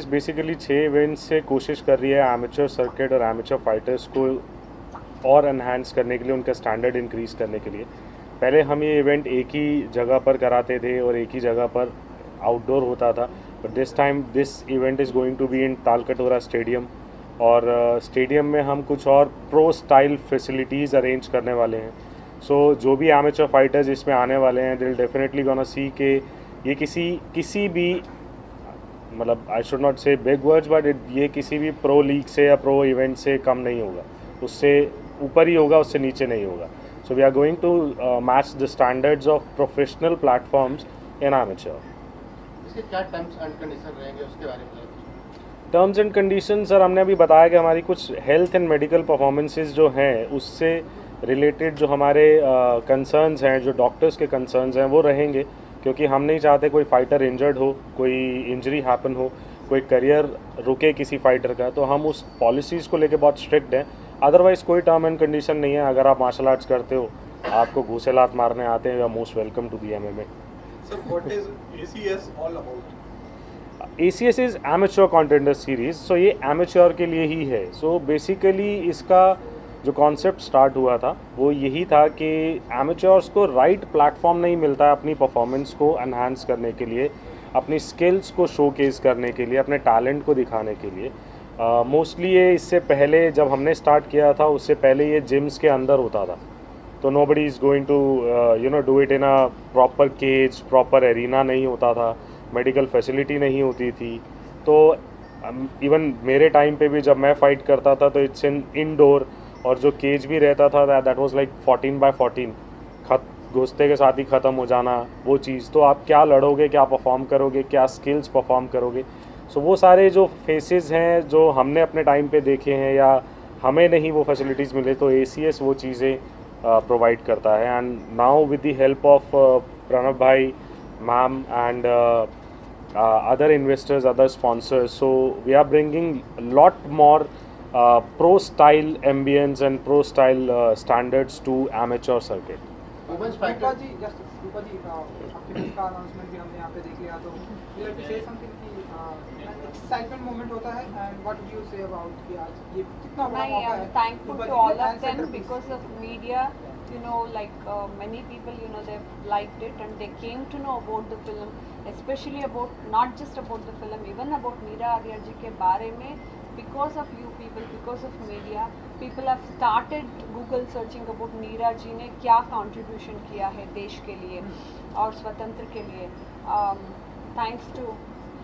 Basically 6 events से कोशिश कर रही है एमेच्योर सर्किट और एमेच्योर फाइटर्स को और एनहांस करने के लिए, उनका स्टैंडर्ड इंक्रीज़ करने के लिए। पहले हम ये इवेंट एक ही जगह पर कराते थे और एक ही जगह पर आउटडोर होता था, but this time this event is going to be in Talkatora stadium. और स्टेडियम में हम कुछ और प्रो स्टाइल फैसिलिटीज़ अरेंज करने वाले हैं। सो जो भी एमेच्योर फाइटर्स इसमें आने वाले हैं, दिल डेफिनेटली गोना सी के ये किसी भी, मतलब आई शुड नॉट से बिग वर्ड्स, बट ये किसी भी प्रो लीग से या प्रो इवेंट से कम नहीं होगा, उससे ऊपर ही होगा, उससे नीचे नहीं होगा। So we are going to match the standards of professional platforms in amateur. इसके क्या टर्म्स एंड कंडीशन रहेंगे उसके बारे में? टर्म्स एंड कंडीशन सर हमने अभी बताया कि हमारी कुछ हेल्थ एंड मेडिकल परफॉर्मेंसेस जो हैं उससे रिलेटेड जो हमारे कंसर्न्स हैं, जो डॉक्टर्स के कंसर्न्स हैं वो रहेंगे, क्योंकि हम नहीं चाहते कोई फाइटर इंजर्ड हो, कोई इंजरी हैपन हो, कोई करियर रुके किसी फाइटर का। तो हम उस पॉलिसीज़ को लेके बहुत स्ट्रिक्ट हैं। अदरवाइज़ कोई टर्म एंड कंडीशन नहीं है। अगर आप मार्शल आर्ट्स करते हो, आपको घूसे लात मारने आते हैं, you are most welcome to the MMA। Sir, what is ACS all about? ACS is amateur contender series. So ये एमेच्योर के लिए ही है। सो बेसिकली इसका जो कॉन्सेप्ट स्टार्ट हुआ था वो यही था कि एमेच्योर्स को राइट प्लेटफॉर्म नहीं मिलता है अपनी परफॉर्मेंस को एनहांस करने के लिए, अपनी स्किल्स को शोकेस करने के लिए, अपने टैलेंट को दिखाने के लिए। मोस्टली ये इससे पहले जब हमने स्टार्ट किया था उससे पहले ये जिम्स के अंदर होता था, तो nobody is going to do it in a proper cage, proper arena नहीं होता था, मेडिकल फैसिलिटी नहीं होती थी। तो इवन मेरे टाइम पे भी जब मैं फ़ाइट करता था तो इट्स इन इनडोर, और जो केज भी रहता था दैट वाज लाइक 14x14, घुसते के साथ ही ख़त्म हो जाना वो चीज़। तो आप क्या लड़ोगे, क्या परफॉर्म करोगे, क्या स्किल्स परफॉर्म करोगे। सो वो सारे जो फेसेस हैं जो हमने अपने टाइम पे देखे हैं या हमें नहीं वो फैसिलिटीज़ मिले, तो ACS वो चीज़ें प्रोवाइड करता है। And now with the help of Pranav भाई, ma'am and other investors, other sponsors, so we are bringing a lot more pro style ambience and pro style standards to amateur circuit. रूपा जी, आपके बीच का announcement भी हमने यहाँ पे देख लिया, तो you like to say something कि एक्साइटमेंट मोमेंट होता है, and what do you say about कि आज ये कितना बड़ा मौका है? I am thankful to all of them because of media. You know, like many people, you know, they've liked it and they came to know about the film, especially about not just about the film, even about Meera Arya ji के बारे में. Because of you people, because of media, people have started Google searching about Meera ji ने क्या contribution किया है देश के लिए और स्वतंत्र के लिए. Thanks to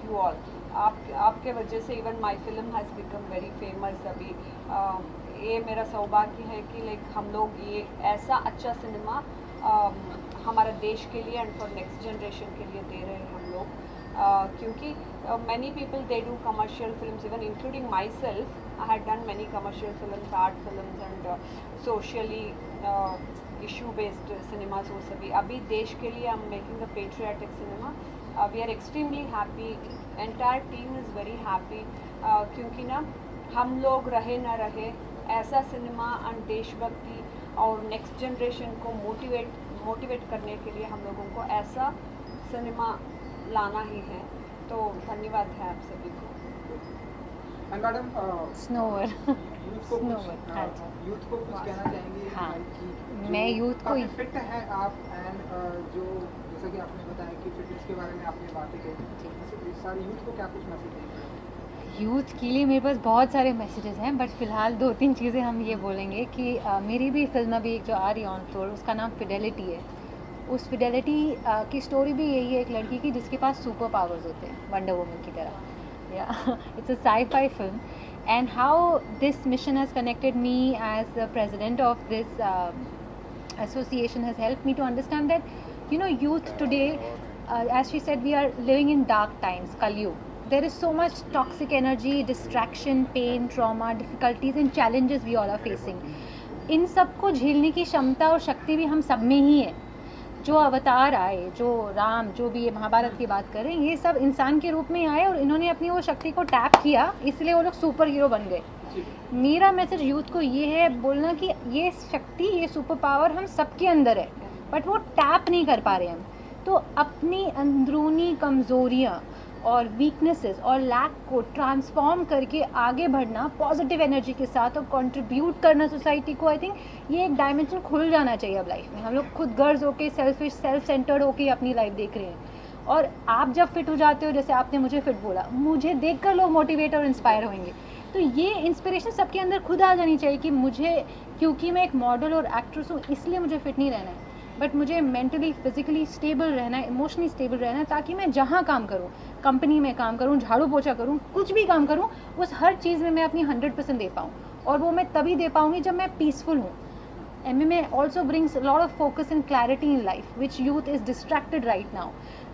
you all. आपके वजह से even my film has become very famous. अभी ये मेरा सौभाग्य है कि लाइक हम लोग ये ऐसा अच्छा सिनेमा हमारे देश के लिए एंड फॉर नेक्स्ट जनरेशन के लिए दे रहे हैं हम लोग. क्योंकि many people they do commercial films, even including myself. I had done many commercial films, art films and socially issue based cinemas. वो सभी अभी देश के लिए I'm making a patriotic cinema. We are extremely happy. Entire team is very happy. क्योंकि ना हम लोग रहे ना रहे ऐसा सिनेमा और देशभक्ति और नेक्स्ट जनरेशन को मोटिवेट करने के लिए हम लोगों को ऐसा सिनेमा लाना ही है. तो धन्यवाद है आप सभी को. एंड मैडम, स्नोवर यूथ को कुछ कहना चाहेंगे? हाँ, कि मैं यूथ को फिट है आप, एंड जो जैसा कि आपने बताया कि फिटनेस के बारे में आपने बातें कही, सारे यूथ को क्या कुछ मैसेज देंगे? यूथ के लिए मेरे पास बहुत सारे मैसेजेस हैं, बट फ़िलहाल 2-3 चीज़ें हम ये बोलेंगे कि मेरी भी फिल्म अभी एक जो आ रही है ऑन फ्लोर, उसका नाम फिडेलिटी है. उस फिडेलिटी की स्टोरी भी यही है, एक लड़की की जिसके पास सुपर पावर्स होते हैं वंडर वुमन की तरह. या it's a sci fi film, and how this mission has connected me as the president of this association has help me to understand that you know youth today, as she said, we are living in dark times, Kalyug. There is so much toxic energy, distraction, pain, trauma, difficulties and challenges we all are facing. इन सब को झेलने की क्षमता और शक्ति भी हम सब में ही है. जो अवतार आए, जो राम, जो भी ये महाभारत की बात करें, ये सब इंसान के रूप में आए और इन्होंने अपनी वो शक्ति को टैप किया, इसलिए वो लोग सुपर हीरो बन गए. मेरा मैसेज यूथ को ये है बोलना कि ये शक्ति, ये सुपर पावर हम सबके अंदर है, बट वो टैप नहीं कर पा रहे हम. तो अपनी अंदरूनी कमज़ोरियाँ और वीकनेसेस और लैक को ट्रांसफॉर्म करके आगे बढ़ना पॉजिटिव एनर्जी के साथ और कंट्रीब्यूट करना सोसाइटी को, आई थिंक ये एक डायमेंशन खुल जाना चाहिए अब लाइफ में। हम लोग खुद गर्ज होके सेल्फिश सेल्फ सेंटर्ड होके अपनी लाइफ देख रहे हैं, और आप जब फिट हो जाते हो, जैसे आपने मुझे फिट बोला, मुझे देखकर लोग मोटिवेट और इंस्पायर होंगे। तो ये इंस्पिरेशन सबके अंदर खुद आ जानी चाहिए कि मुझे, क्योंकि मैं एक मॉडल और एक्ट्रेस हूँ इसलिए मुझे फिट नहीं रहना है, बट मुझे मेंटली फिजिकली स्टेबल रहना है, इमोशनली स्टेबल रहना है, ताकि मैं जहाँ काम करूँ, कंपनी में काम करूँ, झाड़ू पोछा करूँ, कुछ भी काम करूँ, उस हर चीज़ में मैं अपनी 100% दे पाऊँ, और वो मैं तभी दे पाऊँगी जब मैं पीसफुल हूँ। MMA also brings a lot of focus and clarity in life, which youth is distracted right now.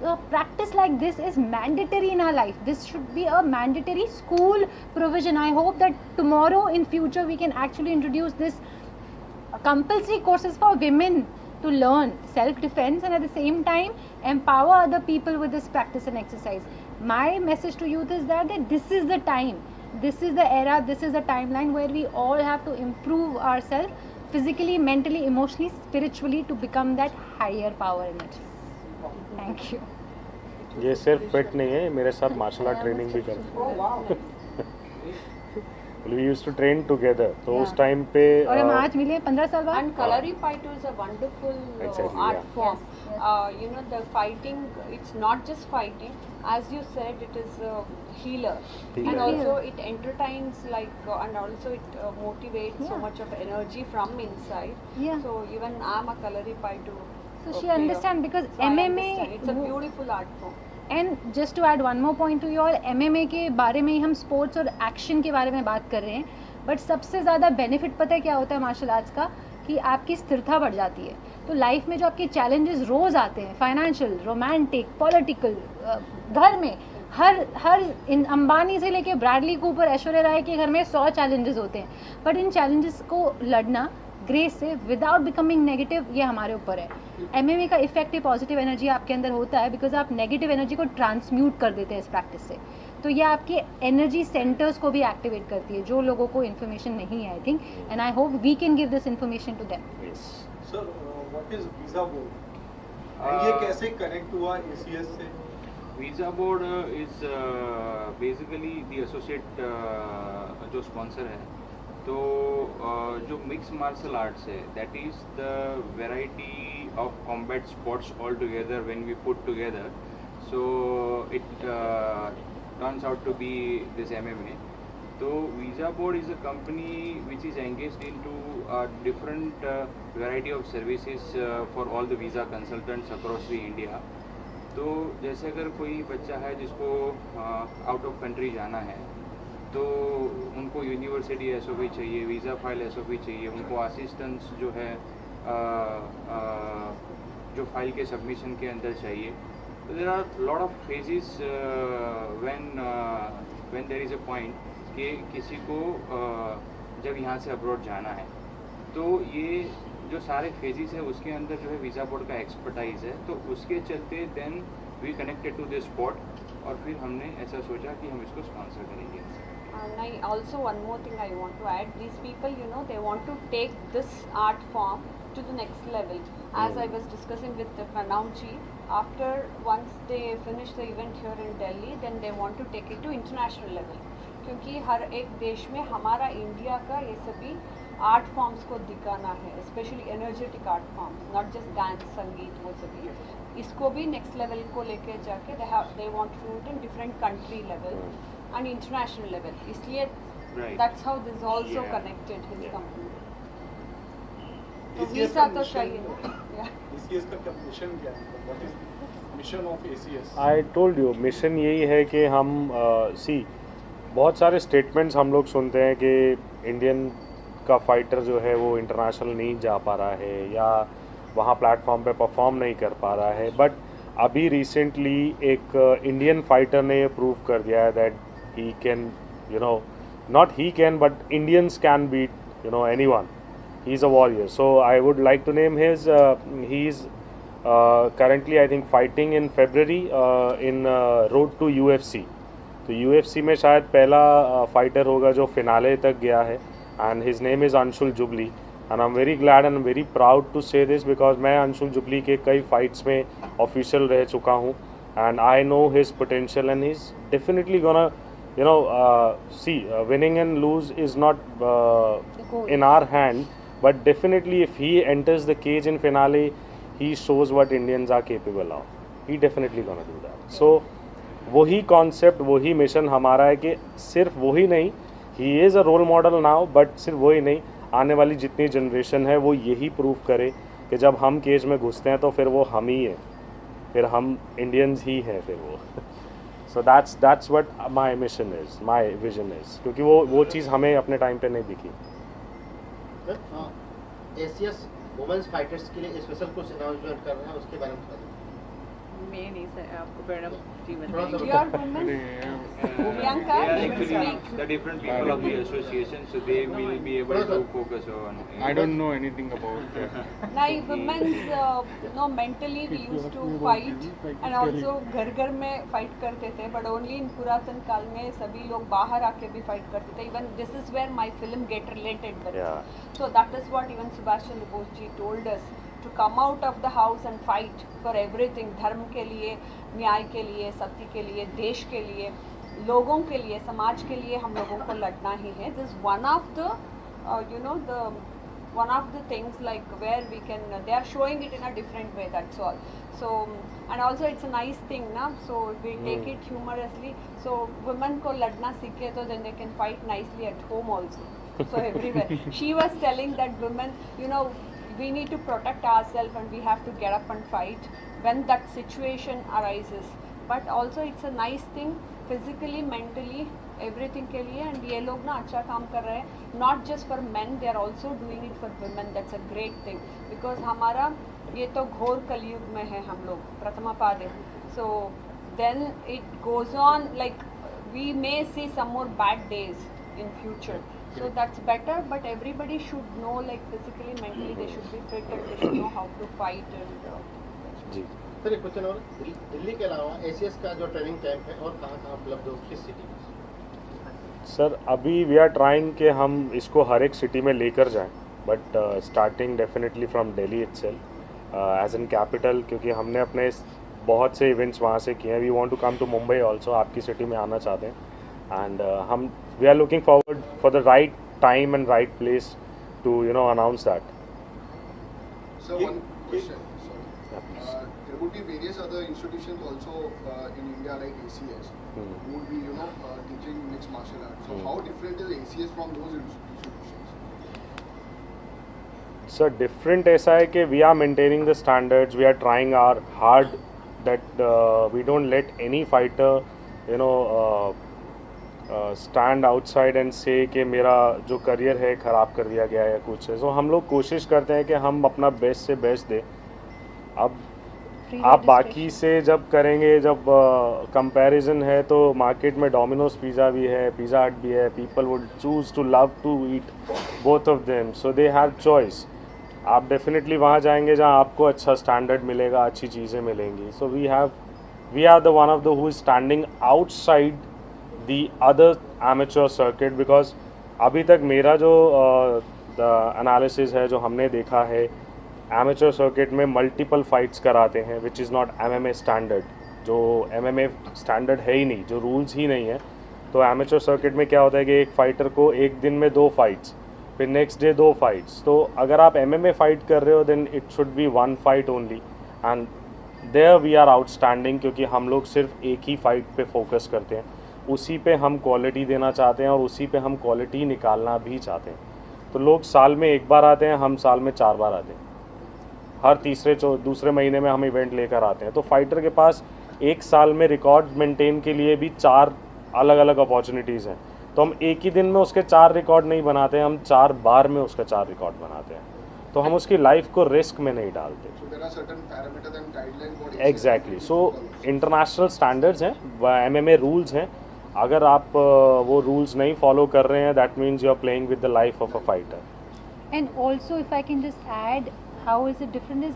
A practice like this is mandatory in our life. This should be a mandatory school provision. I hope that tomorrow in future we can actually introduce this compulsory courses for women to learn self-defense and at the same time empower other people with this practice and exercise. My message to youth is that this is the time, this is the era, this is the timeline where we all have to improve ourselves physically, mentally, emotionally, spiritually to become that higher power energy. Thank you. ये सिर्फ fit नहीं है, मेरे साथ martial art training भी करते हैं। We used to train together. तो उस टाइम पे और हम आज मिले 15 साल बाद। And Kalarippayattu is a wonderful Exactly, art yeah. form. Yes, You know, the fighting, it's not just fighting. As you said, it is a healer. Healer. And also it entertains, and also it motivates so Yeah. much of energy from inside. Yeah. So even I'm a Kalarippayattu. So she understand because So I MMA understand. It's a beautiful art form. And just to add one more point to your, MMA के बारे में ही हम sports और action के बारे में बात कर रहे हैं, बट सबसे ज़्यादा बेनिफिट पता है क्या होता है मार्शल आर्ट्स का, कि आपकी स्थिरता बढ़ जाती है। तो लाइफ में जो आपके चैलेंजेस रोज़ आते हैं, फाइनेंशियल, रोमांटिक, पॉलिटिकल, घर में हर इन अंबानी से लेके ब्रैडली कूपर, ऐश्वर्या राय के घर में 100 चैलेंजेस होते हैं, बट इन चैलेंजेस को लड़ना ग्रेस से विदाउट बिकमिंग नेगेटिव, ये हमारे ऊपर है। MMA का इफेक्टिव पॉजिटिव एनर्जी आपके अंदर होता है बिकॉज आप नेगेटिव एनर्जी को ट्रांसम्यूट कर देते हैं इस प्रैक्टिस से। तो ये आपके एनर्जी सेंटर्स को भी एक्टिवेट करती है, जो लोगों को इन्फॉर्मेशन नहीं है, I think, and I hope we can give this information to them. Sir, what is visa board, ये कैसे कनेक्ट हुआ ACS से? Visa board is basically the associate जो स्पॉन्सर है, तो जो मिक्स मार्शल आर्ट्स है, that is the variety of combat sports all together when we put together, so it turns out to be this MMA. तो visa board is a company which is engaged into different variety of services for all the visa consultants across the India. तो जैसे अगर कोई बच्चा है जिसको out of country जाना है, तो उनको यूनिवर्सिटी SOP चाहिए, वीज़ा फाइल SOP चाहिए, उनको असिस्टेंस जो है जो फाइल के सबमिशन के अंदर चाहिए। तो there are lot of phases when there is a point कि किसी को जब यहाँ से अब्रॉड जाना है, तो ये जो सारे फेजेस है उसके अंदर जो है वीज़ा बोर्ड का एक्सपर्टाइज है, तो उसके चलते then we connected to this spot, और फिर हमने ऐसा सोचा कि हम इसको स्पॉन्सर करेंगे। And I also, one more thing I want to add, these people, you know, they want to take this art form to the next level. As I was discussing with Pranav ji, after once they finish the event here in Delhi, then they want to take it to international level. क्योंकि हर एक देश में हमारा India का ये सभी art forms को दिखाना है, specially energetic art forms, not just dance, संगीत, वो सभी, इसको भी नेक्स्ट लेवल को लेके जाके they want to do it in different country level and international level. इसलिए that's how this also connected his company. तो वीज़ा तो चाहिए। ACS का क्या मिशन क्या है? What is mission of ACS? I told you, mission यही है कि हम बहुत सारे स्टेटमेंट्स हम लोग सुनते हैं कि इंडियन का फाइटर जो है वो इंटरनेशनल नहीं जा पा रहा है या वहाँ प्लेटफॉर्म पे परफॉर्म नहीं कर पा रहा है, बट अभी रिसेंटली एक इंडियन फाइटर ने ये प्रूव कर दिया है that he can, not he can, but Indians can beat, anyone. He's a warrior. So I would like to name his, he's currently I think fighting in February in road to UFC. तो UFC में शायद पहला fighter होगा जो finale तक गया है, and his name is Anshul Jubli. And I'm very glad and very proud to say this because मैं अंशुल जुबली के कई फाइट्स में ऑफिशियल रह चुका हूँ, and I know his potential, and he's definitely gonna, see, winning and lose is not in our hand, but definitely if he enters the cage in finale, he shows what Indians are capable of. He definitely gonna do that. So वही concept, वही mission हमारा है कि सिर्फ वही नहीं, he is a role model now, but सिर्फ वही नहीं, आने वाली जितनी जनरेशन है वो यही प्रूव करे कि जब हम केज में घुसते हैं तो फिर वो हम ही है, फिर हम इंडियंस ही हैं फिर वो. So that's what my mission is, my vision is, क्योंकि वो चीज़ हमें अपने टाइम पे नहीं दिखी. एसीएस वुमेन्स फाइटर्स के लिए स्पेशल कुछ अनाउंसमेंट कर रहे हैं, उसके बारे में बता दीजिए. मैं नहीं सर, आपको मैडम जी You बताएंगे. are women. Priyanka, actually speak. the different people of the association, so they will be able to focus on. I don't know anything about that. नहीं, women's no, mentally we used to fight and also घर में fight करते थे, but only in पुरातन काल में सभी लोग बाहर आके भी fight करते थे. Even this is where my film get related with. Yeah. So that is what even Subhash Chandra Bose ji told us, to come out of the house and fight for everything. धर्म के लिए, न्याय के लिए, सत्य के लिए, देश के लिए, लोगों के लिए, समाज के लिए हम लोगों को लड़ना ही है. This is one of the one of the things like where we can, they are showing it in a different way, that's all. So and also it's a nice thing na, so we take it humorously, so women को लड़ना सीखे तो then they can fight nicely at home also, so everywhere. She was telling that women, we need to protect ourselves and we have to get up and fight when that situation arises. But also it's a nice thing physically, mentally, everything के लिए. And ये लोग ना अच्छा काम कर रहे हैं, not just for men, they are also doing it for women. That's a great thing, because हमारा ये तो घोर कलयुग में है हम लोग, प्रथमा पाद है. So then it goes on, like we may see some more bad days in future. So that's better, but everybody should know, like physically, mentally, they should be fit and they should know how to fight and. जी. Sir एक question और, दिल्ली के अलावा ACS का जो training camp है और कहाँ उपलब्ध हो, किस सिटी में? सर अभी वी आर ट्राइंग कि हम इसको हर एक सिटी में लेकर जाएं, but starting definitely from Delhi itself as an capital, क्योंकि हमने अपने बहुत से इवेंट्स वहाँ से किए हैं. We want to come to Mumbai also, आपकी सिटी में आना चाहते हैं. And we are looking forward for the right time and right place to announce that. So one question, sorry. There would be various other institutions also in India like ACS who would be teaching mixed martial arts. So how different is ACS from those institutions? So different ऐसा है कि we are maintaining the standards. We are trying our hard that we don't let any fighter stand outside and से कि मेरा जो career है ख़राब कर दिया गया है या कुछ है. सो हम लोग कोशिश करते हैं कि हम अपना बेस्ट से बेस्ट दें. अब आप बाकी से जब करेंगे, जब कंपैरिजन है, तो मार्केट में डोमिनोज पिज़्ज़ा भी है, पिज़्ज़ा हट भी है. People would choose to love to eat both of them, so they have choice. आप डेफिनेटली वहाँ जाएंगे जहाँ आपको अच्छा स्टैंडर्ड मिलेगा, अच्छी चीज़ें मिलेंगी. So we are the one of the who is standing outside the other amateur circuit, because अभी तक मेरा जो एनालिसिस है, जो हमने देखा है, amateur circuit में मल्टीपल फाइट्स कराते हैं, which is not MMA standard. जो MMA स्टैंडर्ड है ही नहीं, जो रूल्स ही नहीं है. तो amateur circuit में क्या होता है कि एक फाइटर को एक दिन में 2 फाइट्स, फिर नेक्स्ट डे 2 फाइट्स. तो अगर आप MMA फाइट कर रहे हो then it should be 1 fight only, and there we are outstanding, क्योंकि हम लोग सिर्फ एक ही फाइट पे फोकस करते हैं. उसी पे हम क्वालिटी देना चाहते हैं और उसी पे हम क्वालिटी निकालना भी चाहते हैं. तो लोग साल में 1 बार आते हैं, हम साल में 4 बार आते हैं. हर दूसरे महीने में हम इवेंट लेकर आते हैं. तो फाइटर के पास एक साल में रिकॉर्ड मेंटेन के लिए भी 4 अलग अलग अपॉर्चुनिटीज़ हैं. तो हम एक ही दिन में उसके 4 रिकॉर्ड नहीं बनाते हैं, हम 4 बार में उसका 4 रिकॉर्ड बनाते हैं. तो हम उसकी लाइफ को रिस्क में नहीं डालते. एग्जैक्टली. सो इंटरनेशनल स्टैंडर्ड्स हैं, MMA रूल्स हैं. अगर आप वो रूल्स नहीं फॉलो कर रहे हैं, that means you are playing with the life of a fighter. And also if I can just add how is it different is,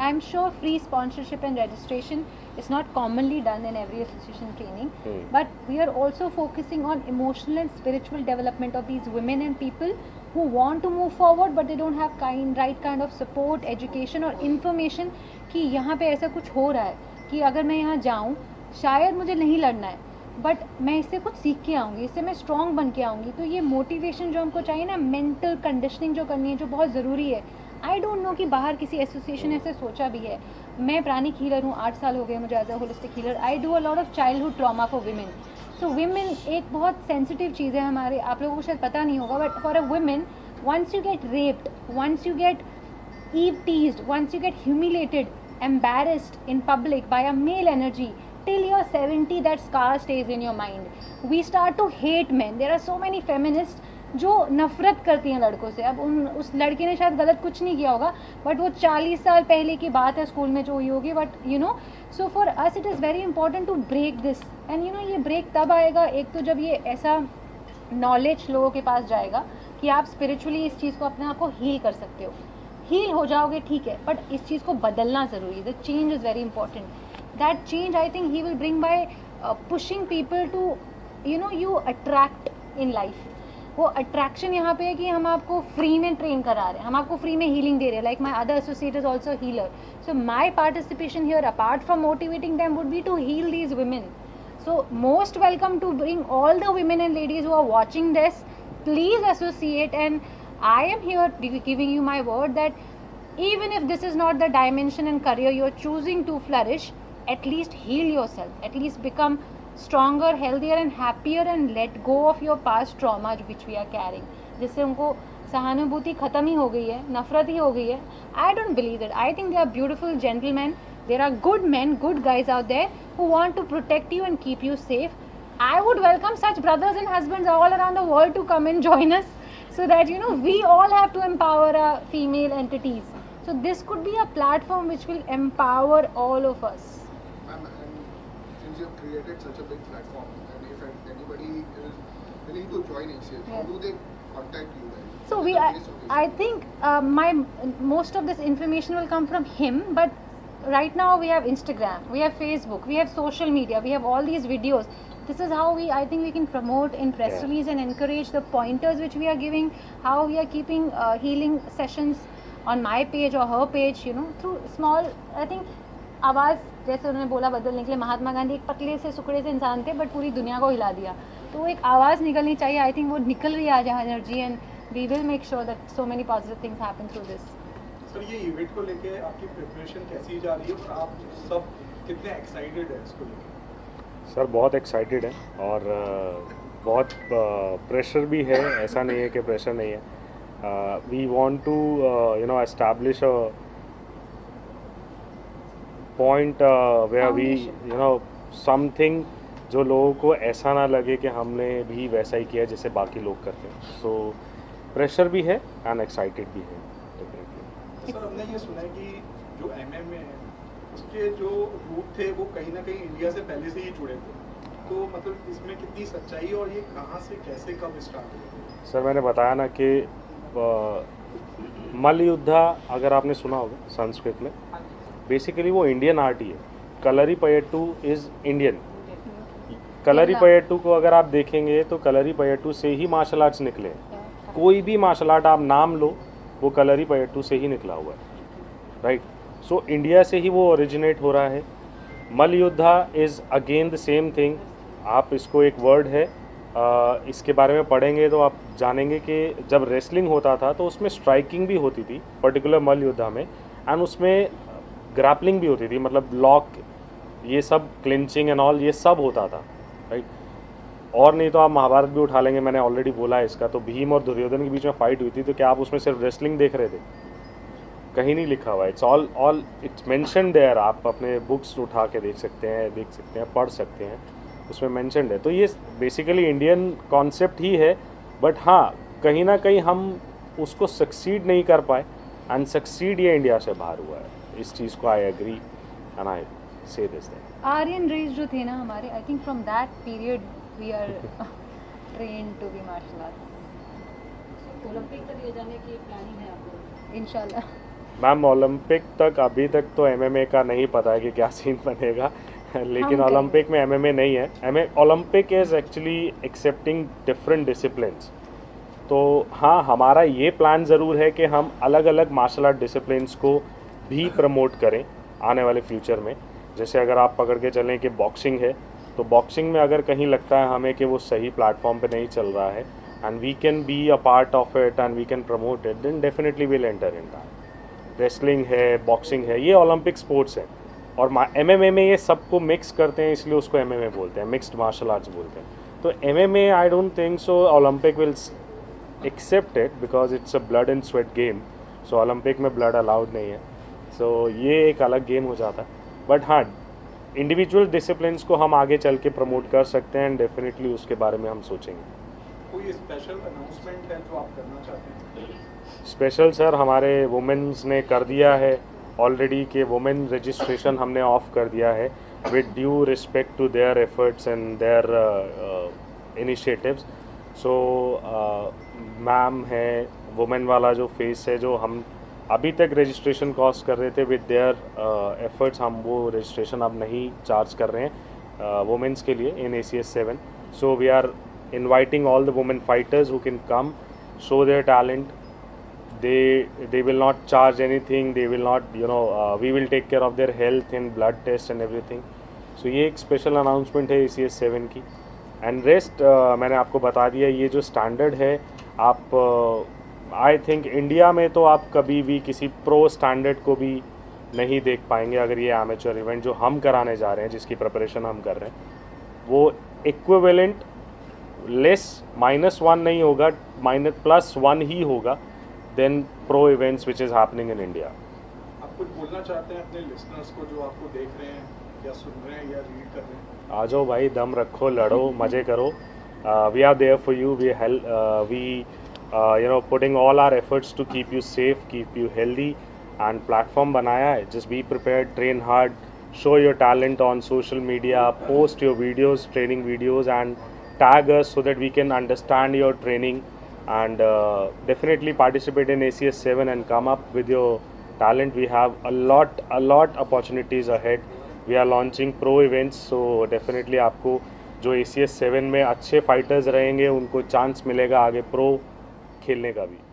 I am sure free sponsorship and registration is not commonly done in every association training, but we are also focusing on emotional and spiritual development of these women and people who want to move forward but they don't have right kind of support, education or information कि यहाँ पे ऐसा कुछ हो रहा है. कि अगर मैं यहाँ जाऊँ, शायद मुझे नहीं लड़ना है, बट मैं इससे कुछ सीख के आऊँगी, इससे मैं स्ट्रॉन्ग बन के आऊँगी। तो ये मोटिवेशन जो हमको चाहिए ना, मेंटल कंडीशनिंग जो करनी है, जो बहुत ज़रूरी है। आई डोंट नो कि बाहर किसी एसोसिएशन ऐसे सोचा भी है। मैं प्राणिक हीलर हूँ, 8 साल हो गए मुझे as a holistic healer. I do a lot of childhood trauma for women. So women एक बहुत सेंसिटिव चीज़ है हमारे, आप लोगों को शायद पता नहीं होगा, but for a women, once you get raped, once you get eve teased, once you get humiliated, embarrassed in public by a male energy, till you're 70 that scar stays in your mind. We start to hate men. There are so many feminists जो नफ़रत करती हैं लड़कों से। अब उस लड़के ने शायद गलत कुछ नहीं किया होगा, बट वो 40 साल पहले की बात है, स्कूल में जो हुई होगी, but you know, so for us it is very important to break this. And you know, ये ब्रेक तब आएगा, एक तो जब ये ऐसा नॉलेज लोगों के पास जाएगा कि आप स्पिरिचुअली इस चीज़ को अपने आप को हील कर सकते हो। हील हो जाओगे ठीक है, बट इस चीज़ को बदलना ज़रूरी है। The change is very important. That change I think he will bring by pushing people to, you know, you attract in life. वो अट्रैक्शन यहाँ पे है कि हम आपको फ्री में ट्रेन करा रहे हैं, हम आपको फ्री में हीलिंग दे रहे हैं। Like my other associate is also healer, so my participation here apart from motivating them would be to heal these women. So most welcome to bring all the women and ladies who are watching this. Please associate, and I am here giving you my word that even if this is not the dimension and career you're choosing to flourish, at least heal yourself, at least become stronger, healthier and happier, and let go of your past trauma which we are carrying. जिससे उनको सहानुभूति ख़त्म ही हो गई है, नफरत ही हो गई है. I don't believe that. I think they are beautiful gentlemen. There are good men, good guys out there who want to protect you and keep you safe. I would welcome such brothers and husbands all around the world to come and join us, so that, you know, we all have to empower our female entities. So this could be a platform which will empower all of us. And since you have created such a big platform, and if anybody is willing to join ACS, how do they contact you guys? So I think most of this information will come from him, but right now we have Instagram, we have Facebook, we have social media, we have all these videos. This is how I think we can promote in press release and encourage the pointers which we are giving, how we are keeping healing sessions on my page or her page, you know, through small, I think, आवाज़, जैसे उन्होंने बोला बदलने के लिए, महात्मा गांधी एक पतले से सुकड़े से इंसान थे, बट पूरी दुनिया को हिला दिया. तो एक आवाज़ निकलनी चाहिए. आई थिंक वो निकल रही है आज energy, and we will make sure that so many positive things happen through this. Sir, ये इवेंट को लेके आपकी प्रिपरेशन कैसी जा रही है और आप सब कितने एक्साइटेड हैं इसको लेके? सर बहुत एक्साइटेड है, और बहुत प्रेशर भी है. ऐसा नहीं है कि प्रेशर नहीं है. We want to you know establish a point where we you know something जो लोगों को ऐसा ना लगे कि हमने भी वैसा ही किया जैसे बाकी लोग करते हैं. सो प्रेशर भी है एंड एक्साइटेड भी है. सर, हमने ये सुना है कि जो MMA है उसके जो रूट थे वो कहीं ना कहीं इंडिया से पहले से ही जुड़े थे, तो मतलब इसमें कितनी सच्चाई और ये कहाँ से कैसे कब स्टार्ट हुआ? सर मैंने बताया ना कि मल्लयुद्धा अगर आपने सुना होगा संस्कृत में, बेसिकली वो इंडियन आर्ट ही है. Kalaripayattu is Indian. कलरीपयट्टू को अगर आप देखेंगे तो कलरीपयट्टू से ही मार्शल आर्ट्स निकले. कोई भी मार्शल आर्ट आप नाम लो वो कलरीपयट्टू से ही निकला हुआ है, राइट. सो इंडिया से ही वो ओरिजिनेट हो रहा है. Mallayuddha is again the same thing. आप इसको एक वर्ड है, इसके बारे में पढ़ेंगे तो आप जानेंगे कि जब रेसलिंग होता था तो उसमें स्ट्राइकिंग भी होती थी पर्टिकुलर मल्लयुद्धा में, एंड उसमें ग्रैपलिंग भी होती थी, मतलब लॉक, ये सब क्लिंचिंग एंड ऑल, ये सब होता था, राइट. और नहीं तो आप महाभारत भी उठा लेंगे, मैंने ऑलरेडी बोला है इसका. तो भीम और दुर्योधन के बीच में फाइट हुई थी, तो क्या आप उसमें सिर्फ रेसलिंग देख रहे थे? कहीं नहीं लिखा हुआ है. It's all it's mentioned there. आप अपने बुक्स उठा के देख सकते हैं, पढ़ सकते हैं, उसमें मेंशन्ड है. तो ये बेसिकली इंडियन कॉन्सेप्ट ही है, बट हाँ कहीं ना कहीं हम उसको सक्सीड नहीं कर पाए, एंड सक्सीड ये इंडिया से बाहर हुआ है. इस चीज़ को आई एग्री एंड आई से दिस थिंग. आर्यन रेस जो थे ना हमारे, I think from that period we are trained to be martial arts. Olympic तक ले जाने की प्लानिंग है आपको? इंशाल्लाह. मैम ओलंपिक तक अभी तक तो MMA का नहीं पता है कि क्या सीन बनेगा, लेकिन ओलंपिक में MMA नहीं है. Olympic is actually accepting different disciplines. तो हाँ, हमारा ये प्लान ज़रूर है कि हम अलग अलग मार्शल आर्ट डिसिप्लिन्स को भी प्रमोट करें आने वाले फ्यूचर में. जैसे अगर आप पकड़ के चलें कि बॉक्सिंग है, तो बॉक्सिंग में अगर कहीं लगता है हमें कि वो सही प्लेटफॉर्म पे नहीं चल रहा है and we can be a part of it and we can promote it, then definitely will enter in that. Wrestling है, बॉक्सिंग है, ये ओलंपिक स्पोर्ट्स हैं और MMA में ये सबको मिक्स करते हैं, इसलिए उसको MMA बोलते हैं, मिक्स्ड मार्शल आर्ट्स बोलते हैं। तो MMA I don't think so Olympic will accept it because it's a blood and sweat game, so Olympic में ब्लड अलाउड नहीं है, सो ये एक अलग गेम हो जाता है। बट हाँ, इंडिविजुअल डिसिप्लिन्स को हम आगे चल के प्रमोट कर सकते हैं एंड डेफिनेटली उसके बारे में हम सोचेंगे। कोई स्पेशल अनाउंसमेंट है जो आप करना चाहते हैं? स्पेशल सर, हमारे वुमेन्स ने कर दिया है ऑलरेडी कि वुमेन रजिस्ट्रेशन हमने ऑफ कर दिया है with due respect to their efforts and their initiatives. So ma'am है, वुमेन वाला जो फेस है जो हम अभी तक रजिस्ट्रेशन कॉस्ट कर रहे थे, विद देयर एफर्ट्स हम वो रजिस्ट्रेशन अब नहीं चार्ज कर रहे हैं वुमेन्स के लिए in ACS 7। So we are inviting all the women fighters who can come, show their talent. They will not charge anything, they will not, we will take care of their health and blood test and everything. So ये एक special announcement है ACS 7 की। And rest मैंने आपको बता दिया, ये जो स्टैंडर्ड है आप आई थिंक इंडिया में तो आप कभी भी किसी प्रो स्टैंडर्ड को भी नहीं देख पाएंगे अगर ये एमेच्योर इवेंट जो हम कराने जा रहे हैं, जिसकी प्रिपरेशन हम कर रहे हैं, वो इक्विवेलेंट लेस -1 नहीं होगा, +1 ही होगा then pro events which is happening in India. आप कुछ बोलना चाहते हैं अपने लिसनर्स को जो आपको देख रहे हैं या सुन रहे हैं या रीड कर रहे हैं? आ जाओ भाई, दम रखो, लड़ो, मज़े करो। We are there for you, we putting all our efforts to keep you safe, keep you healthy and platform बनाया है। Just be prepared, train hard, show your talent on social media, post your videos, training videos and tag us so that we can understand your training and definitely participate in ACS 7 and come up with your talent. We have a lot opportunities ahead. We are launching pro events, so definitely आपको जो ACS 7 में अच्छे fighters रहेंगे उनको chance मिलेगा आगे pro खेलने का भी।